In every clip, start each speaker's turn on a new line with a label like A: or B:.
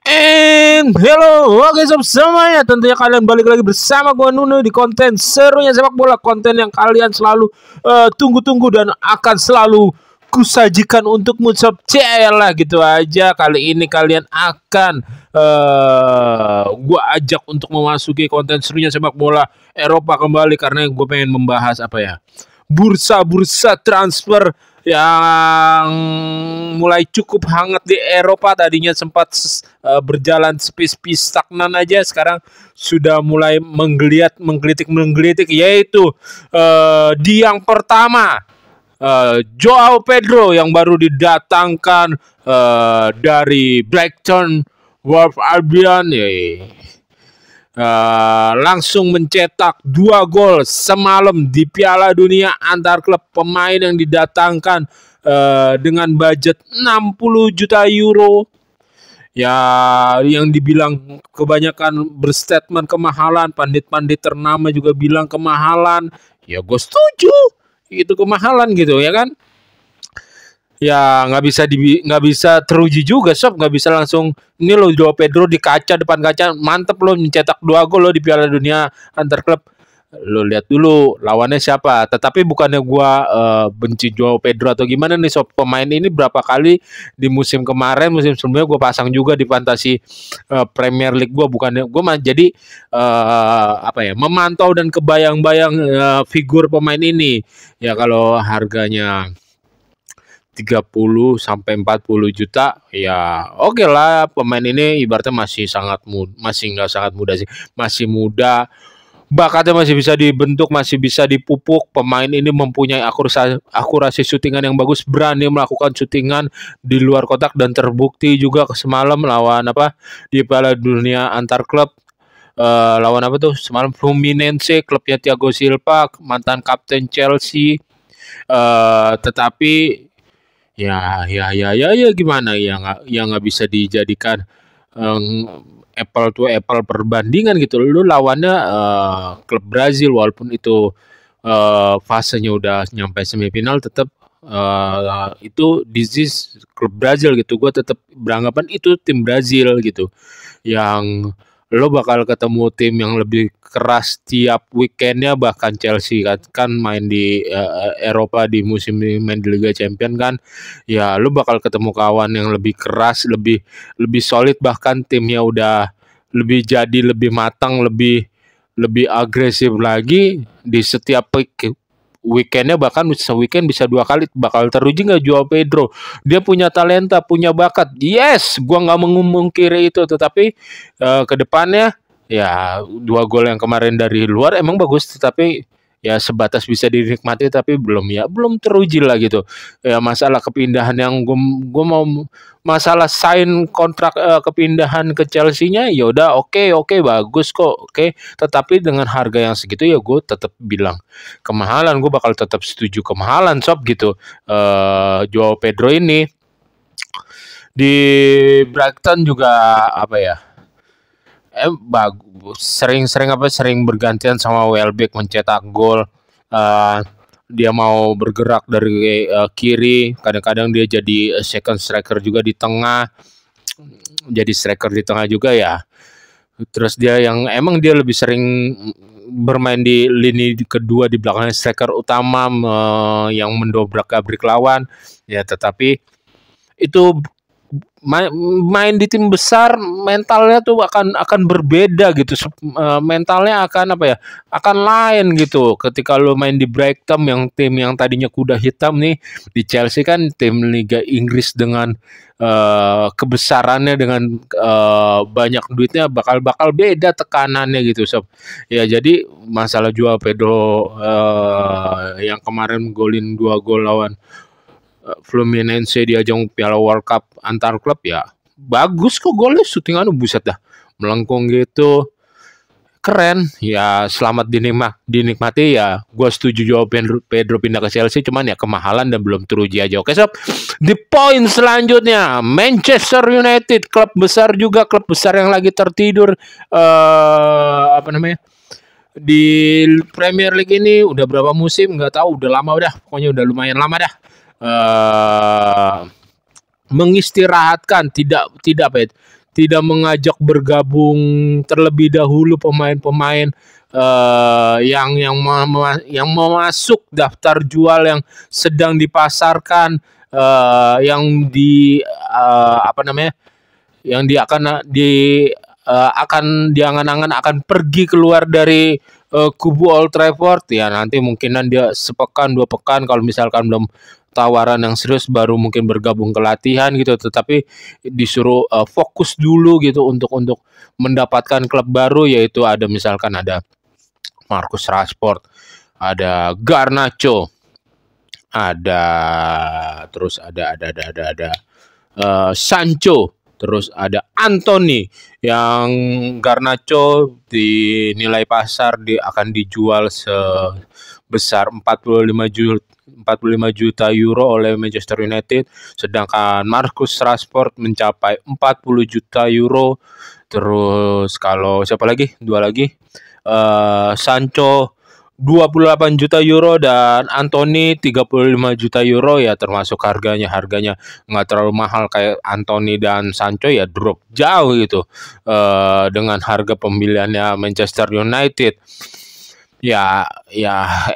A: Hello, oke sob semuanya. Tentunya kalian balik lagi bersama gua Nuno di konten serunya sepak bola, konten yang kalian selalu tunggu-tunggu dan akan selalu kusajikan untukmu sob. Lah gitu aja. Kali ini kalian akan gua ajak untuk memasuki konten serunya sepak bola Eropa kembali karena gue pengen membahas apa ya? Bursa-bursa transfer yang mulai cukup hangat di Eropa. Tadinya sempat berjalan spis-spis stagnan aja, sekarang sudah mulai menggelitik yaitu di yang pertama Joao Pedro yang baru didatangkan dari Brighton Hove Albion. Langsung mencetak 2 gol semalam di Piala Dunia antar klub. Pemain yang didatangkan dengan budget 60 juta euro ya, yang dibilang kebanyakan berstatement kemahalan. Pandit-pandit ternama juga bilang kemahalan. Ya gue setuju, itu kemahalan gitu ya kan. Ya nggak bisa teruji juga sob, nggak bisa langsung ini lo Joao Pedro di kaca, depan kaca mantep lo mencetak 2 gol lo di Piala Dunia antar klub. Lo lihat dulu lawannya siapa. Tetapi bukannya gua benci Joao Pedro atau gimana nih sob. Pemain ini berapa kali di musim kemarin, musim sebelumnya gua pasang juga di fantasi Premier League gua. Bukannya gua jadi apa ya, memantau dan kebayang-bayang figur pemain ini. Ya kalau harganya 30 sampai 40 juta ya oke lah. Pemain ini ibaratnya masih nggak sangat muda sih, masih muda, bakatnya masih bisa dibentuk, masih bisa dipupuk. Pemain ini mempunyai akurasi syutingan yang bagus, berani melakukan syutingan di luar kotak, dan terbukti juga semalam lawan di Piala Dunia antar klub. Lawan apa tuh semalam, Fluminense, klubnya Thiago Silva, mantan kapten Chelsea. Tetapi ya gimana ya, nggak bisa dijadikan apple to apple perbandingan gitu. Lu lawannya klub Brazil, walaupun itu fasenya udah nyampe semifinal, tetap itu disease klub Brazil gitu. Gue tetap beranggapan itu tim Brazil gitu, yang lo bakal ketemu tim yang lebih keras tiap weekendnya. Bahkan Chelsea kan main di Eropa di musim ini, main di Liga Champion kan, ya lo bakal ketemu kawan yang lebih keras, lebih solid, bahkan timnya udah lebih matang, lebih agresif lagi di setiap weekendnya. Bahkan weekend bisa 2 kali. Bakal teruji nggak Joao Pedro? Dia punya talenta, punya bakat, yes, gua nggak memungkiri itu. Tetapi ke depannya ya 2 gol yang kemarin dari luar emang bagus, tetapi ya sebatas bisa dinikmati, tapi belum teruji lah gitu. Ya masalah kepindahan yang gue mau, masalah sign kontrak kepindahan ke Chelsea-nya ya udah oke, bagus kok, oke. Tetapi dengan harga yang segitu ya gue tetap bilang kemahalan. Gue bakal tetap setuju kemahalan sob gitu. Joao Pedro ini di Brighton juga apa ya, bagus, sering bergantian sama Welbeck mencetak gol. Dia mau bergerak dari kiri, kadang-kadang dia jadi second striker juga di tengah, jadi striker di tengah juga ya. Terus dia yang emang dia lebih sering bermain di lini kedua di belakang striker utama, yang mendobrak-abrik lawan ya. Tetapi itu main di tim besar, mentalnya tuh akan berbeda gitu. Mentalnya akan apa ya, akan lain gitu ketika lo main di Brighton, yang tim yang tadinya kuda hitam nih. Di Chelsea kan tim Liga Inggris dengan kebesarannya, dengan banyak duitnya, bakal beda tekanannya gitu sob. Ya jadi masalah Joao Pedro yang kemarin golin 2 gol lawan Fluminense di ajang Piala World Cup antar klub ya bagus kok golnya, syutingan buset dah melengkung gitu, keren ya. Selamat dinikmati ya. Gue setuju Joao Pedro pindah ke Chelsea, cuman ya kemahalan dan belum teruji aja. Oke sob, di poin selanjutnya Manchester United, klub besar juga, klub besar yang lagi tertidur di Premier League ini. Udah berapa musim nggak tahu, udah lama, pokoknya udah lumayan lama dah mengistirahatkan, tidak tidak mengajak bergabung terlebih dahulu pemain-pemain yang mau masuk daftar jual yang sedang dipasarkan, yang di apa namanya, yang dia akan diangan-angan akan pergi keluar dari kubu Old Trafford, ya nanti mungkinan dia sepekan 2 pekan kalau misalkan belum tawaran yang serius baru mungkin bergabung ke latihan gitu, tetapi disuruh fokus dulu gitu untuk mendapatkan klub baru, yaitu ada misalkan ada Marcus Rashford, ada Garnacho, ada terus ada Sancho, terus ada Anthony, yang Garnacho dinilai pasar akan dijual sebesar 45 juta euro oleh Manchester United, sedangkan Marcus Rashford mencapai 40 juta euro. Terus kalau siapa lagi? Dua lagi. Sancho 28 juta euro dan Anthony 35 juta euro, ya termasuk harganya nggak terlalu mahal kayak Anthony dan Sancho, ya drop jauh gitu dengan harga pembeliannya Manchester United. Ya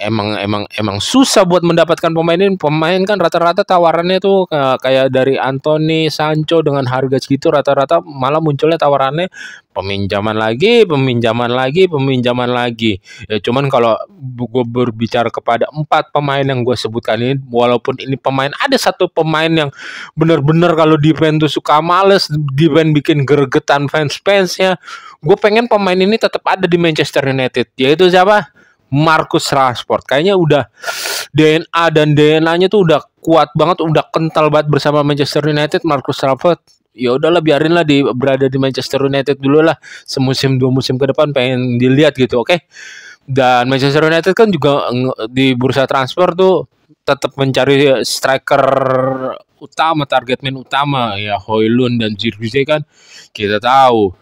A: emang susah buat mendapatkan pemain ini. Pemain kan rata-rata tawarannya tuh kayak dari Anthony, Sancho dengan harga segitu rata-rata malah munculnya tawarannya peminjaman lagi. Ya cuman kalau gue berbicara kepada 4 pemain yang gue sebutkan ini, walaupun ini pemain, ada satu pemain yang benar-benar kalau defense tuh suka males, defense bikin gregetan fans-fansnya. Gue pengen pemain ini tetap ada di Manchester United, yaitu siapa? Marcus Rashford. Kayaknya udah DNA dan DNA-nya tuh udah kuat banget, udah kental banget bersama Manchester United. Marcus Rashford, ya udahlah biarinlah berada di Manchester United dulu lah, semusim 2 musim ke depan pengen dilihat gitu, oke? Dan Manchester United kan juga di bursa transfer tuh tetap mencari striker utama, target man utama, ya Højlund dan Zirkzee kan kita tahu.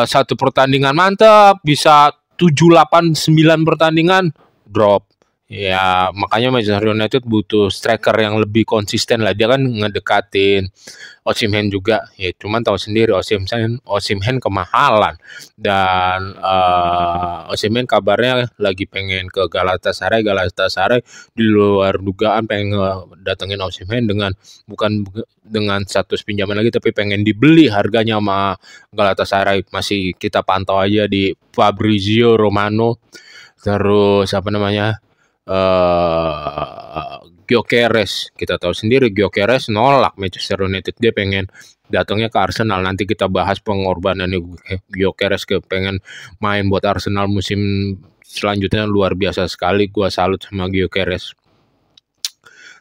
A: Satu pertandingan mantap, bisa 7, 8, 9 pertandingan drop. Ya makanya Manchester United butuh striker yang lebih konsisten lah. Dia kan ngedekatin Osimhen juga. Ya cuman tahu sendiri Osimhen kemahalan. Dan Osimhen kabarnya lagi pengen ke Galatasaray di luar dugaan pengen datengin Osimhen bukan dengan status pinjaman lagi, tapi pengen dibeli harganya sama Galatasaray. Masih kita pantau aja di Fabrizio Romano. Terus apa namanya, Gyökeres, kita tahu sendiri Gyökeres nolak Manchester United, dia pengen datangnya ke Arsenal. Nanti kita bahas pengorbanan Gyökeres pengen main buat Arsenal musim selanjutnya, luar biasa sekali. Gua salut sama Gyökeres.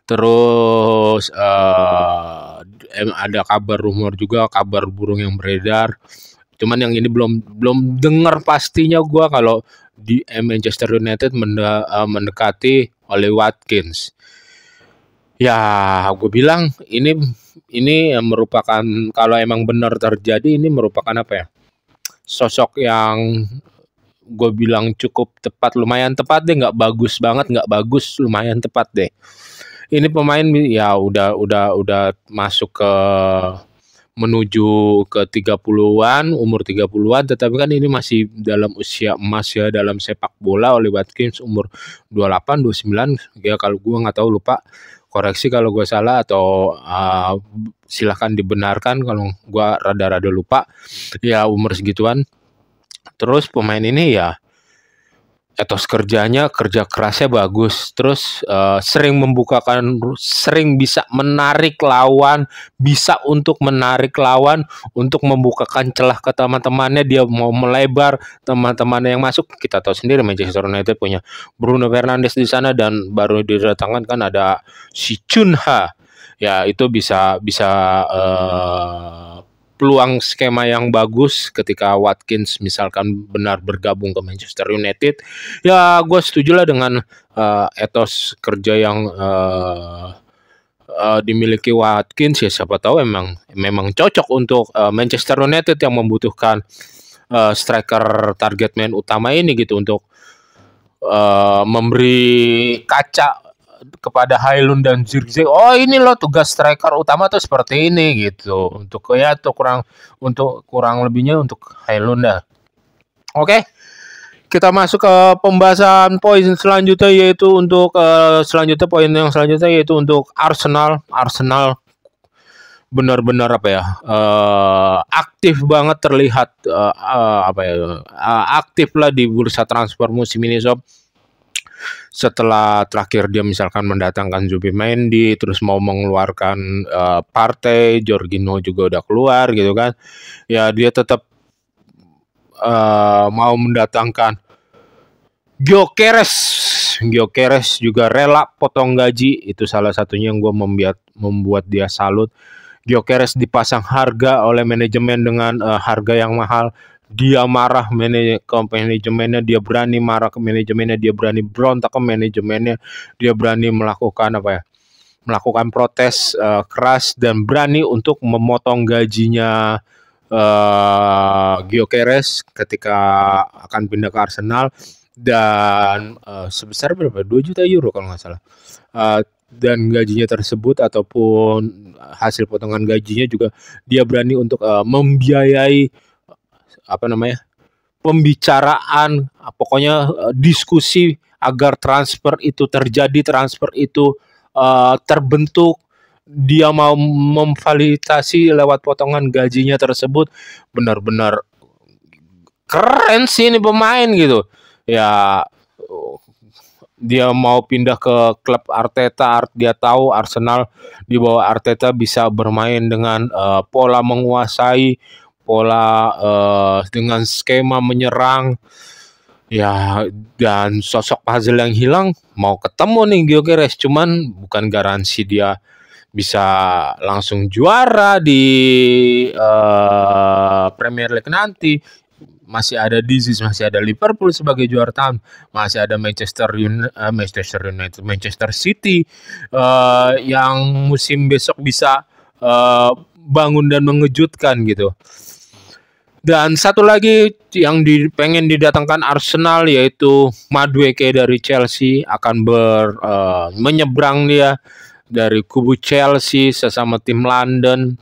A: Terus ada rumor juga, kabar burung yang beredar. Cuman yang ini belum dengar pastinya gua, kalau di Manchester United mendekati oleh Watkins. Ya, gue bilang ini merupakan, kalau emang benar terjadi, ini merupakan apa ya? Sosok yang gue bilang cukup tepat, lumayan tepat deh, nggak bagus banget, nggak bagus, lumayan tepat deh. Ini pemain ya udah masuk ke menuju ke 30-an, umur 30-an, tetapi kan ini masih dalam usia emas ya dalam sepak bola. Oleh Watkins umur 28, 29 ya, kalau gua nggak tahu, lupa, koreksi kalau gua salah, atau silahkan dibenarkan kalau gua rada-rada lupa ya, umur segituan. Terus pemain ini ya etos kerja kerasnya bagus, terus sering bisa menarik lawan, untuk membukakan celah ke teman-temannya. Dia mau melebar, teman-temannya yang masuk. Kita tahu sendiri Manchester United punya Bruno Fernandes di sana, dan baru didatangkan kan ada si Cunha. Ya itu bisa peluang skema yang bagus ketika Watkins misalkan benar bergabung ke Manchester United. Ya gue setuju lah dengan etos kerja yang dimiliki Watkins. Ya siapa tahu memang cocok untuk Manchester United yang membutuhkan striker target man utama ini gitu, untuk memberi kaca kepada Højlund dan Zirkzee, oh ini loh tugas striker utama tuh seperti ini gitu. Untuk ya tuh kurang lebihnya untuk Højlund dah. Oke. Kita masuk ke pembahasan poin selanjutnya, yaitu untuk poin yang selanjutnya yaitu untuk Arsenal. Arsenal benar-benar aktif banget terlihat aktif lah di bursa transfer musim ini sob. Setelah terakhir dia misalkan mendatangkan Zubimendi, terus mau mengeluarkan Partey, Jorginho juga udah keluar gitu kan. Ya dia tetap mau mendatangkan Gyökeres juga rela potong gaji. Itu salah satunya yang gue membuat dia salut. Gyökeres dipasang harga oleh manajemen dengan harga yang mahal. Dia marah ke manajemennya, dia berani marah ke manajemennya, dia berani berontak ke manajemennya, dia berani melakukan protes keras dan berani untuk memotong gajinya Gyökeres ketika akan pindah ke Arsenal, dan sebesar berapa? 2 juta euro kalau nggak salah. Dan gajinya tersebut ataupun hasil potongan gajinya juga dia berani untuk membiayai pembicaraan, pokoknya diskusi agar transfer itu terjadi, transfer itu terbentuk. Dia mau memfasilitasi lewat potongan gajinya tersebut. Benar-benar keren sih ini pemain gitu. Ya dia mau pindah ke klub Arteta, dia tahu Arsenal di bawah Arteta bisa bermain dengan pola menguasai, pola dengan skema menyerang. Ya, dan sosok puzzle yang hilang mau ketemu nih Gyökeres, cuman bukan garansi dia bisa langsung juara di Premier League nanti. Masih ada masih ada Liverpool sebagai juara tahun, masih ada Manchester United, Manchester City yang musim besok bisa bangun dan mengejutkan gitu. Dan satu lagi yang pengen didatangkan Arsenal yaitu Madueke dari Chelsea, akan menyeberang dia dari kubu Chelsea sesama tim London.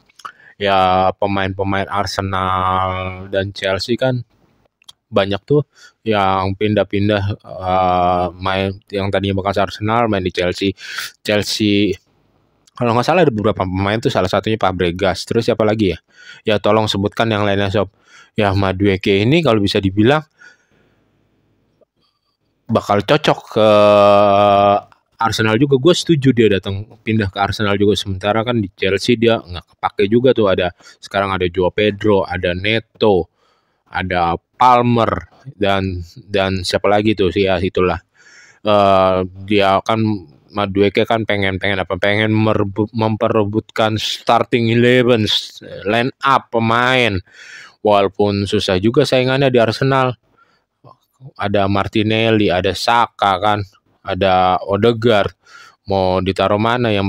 A: Ya pemain-pemain Arsenal dan Chelsea kan banyak tuh yang pindah-pindah main, yang tadinya bekas Arsenal main di Chelsea. Kalau nggak salah ada beberapa pemain tuh, salah satunya Fabregas. Terus siapa lagi ya? Ya tolong sebutkan yang lainnya sob. Ya Madueke ini kalau bisa dibilang bakal cocok ke Arsenal juga. Gue setuju dia pindah ke Arsenal juga. Sementara kan di Chelsea dia nggak kepake juga tuh. Sekarang ada Joao Pedro, ada Neto, ada Palmer, dan siapa lagi tuh sih, ya itulah. Dia kan Madueke kan pengen memperebutkan starting 11 line up pemain, walaupun susah juga saingannya di Arsenal. Ada Martinelli, ada Saka kan, ada Odegaard. Mau ditaruh mana ya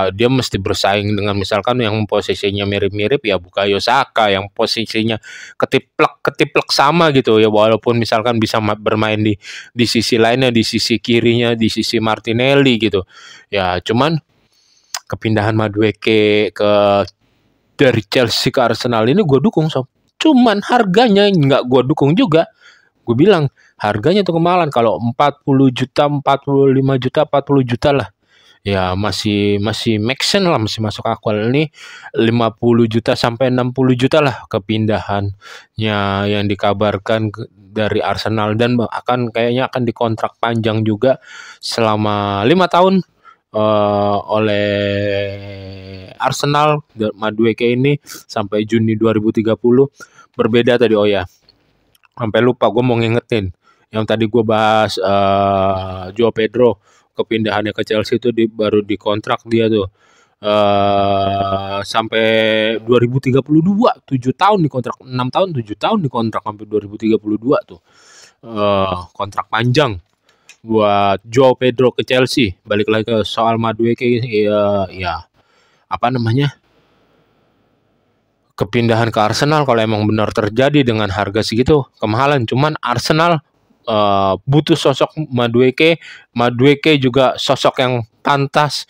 A: dia mesti bersaing dengan misalkan yang posisinya mirip-mirip ya Bukayo Saka, yang posisinya ketiplek sama gitu ya, walaupun misalkan bisa bermain di sisi lainnya, di sisi kirinya, di sisi Martinelli gitu ya. Cuman kepindahan Madueke dari Chelsea ke Arsenal ini gue dukung sob. Cuman harganya nggak gue dukung juga. Gue bilang harganya tuh kemahalan. Kalau 40 juta, 45 juta, 40 juta lah. Ya masih make sense lah, masih masuk akal. Ini 50 juta sampai 60 juta lah kepindahannya yang dikabarkan dari Arsenal, dan kayaknya akan dikontrak panjang juga selama 5 tahun oleh Arsenal. Madueke ini sampai Juni 2030. Berbeda tadi, oh ya sampai lupa gue mau ngingetin yang tadi gue bahas Joao Pedro kepindahannya ke Chelsea itu baru dikontrak dia tuh sampai 2032, 7 tahun dikontrak, 6 tahun 7 tahun dikontrak sampai 2032 tuh. Kontrak panjang buat Joao Pedro ke Chelsea. Balik lagi ke soal Madueke ya kepindahan ke Arsenal kalau emang benar terjadi dengan harga segitu kemahalan. Cuman Arsenal butuh sosok Madueke juga sosok yang pantas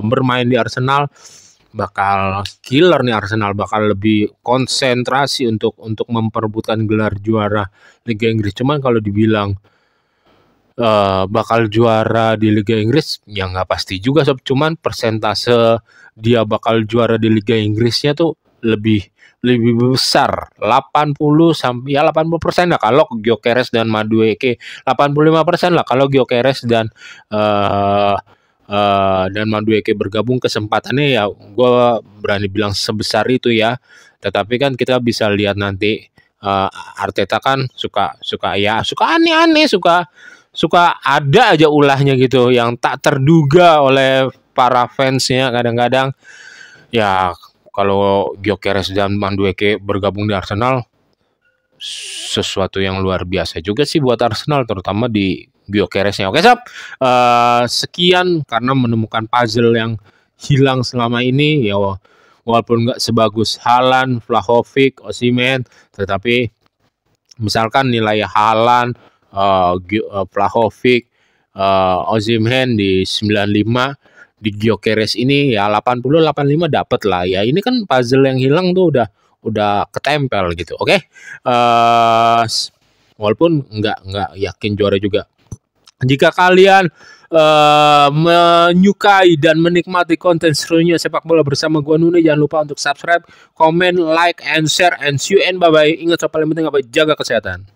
A: bermain di Arsenal, bakal killer nih Arsenal, bakal lebih konsentrasi untuk memperebutkan gelar juara Liga Inggris. Cuman kalau dibilang bakal juara di Liga Inggris ya nggak pasti juga sob. Cuman persentase dia bakal juara di Liga Inggrisnya tuh lebih lebih besar, 80 sampai ya 80% lah kalau Gyökeres dan Madueke, 85% lah kalau Gyökeres dan Madueke bergabung, kesempatannya ya gue berani bilang sebesar itu ya. Tetapi kan kita bisa lihat nanti, Arteta kan suka suka aneh-aneh, suka ada aja ulahnya gitu yang tak terduga oleh para fansnya kadang-kadang. Ya kalau Gyökeres dan Madueke bergabung di Arsenal, sesuatu yang luar biasa juga sih buat Arsenal, terutama di Gyökeresnya. Oke sob, sekian karena menemukan puzzle yang hilang selama ini ya, walaupun nggak sebagus Haaland, Vlahovic, Osimhen, tetapi misalkan nilai Haaland, Vlahovic, Osimhen di 95, di Gyökeres ini ya 80-85 dapat lah ya. Ini kan puzzle yang hilang tuh udah ketempel gitu. Oke. Walaupun nggak yakin juara juga. Jika kalian menyukai dan menikmati konten serunya sepak bola bersama gua Nune, jangan lupa untuk subscribe, comment, like, and share, and see you and bye bye. Ingat, paling penting apa? Jaga kesehatan.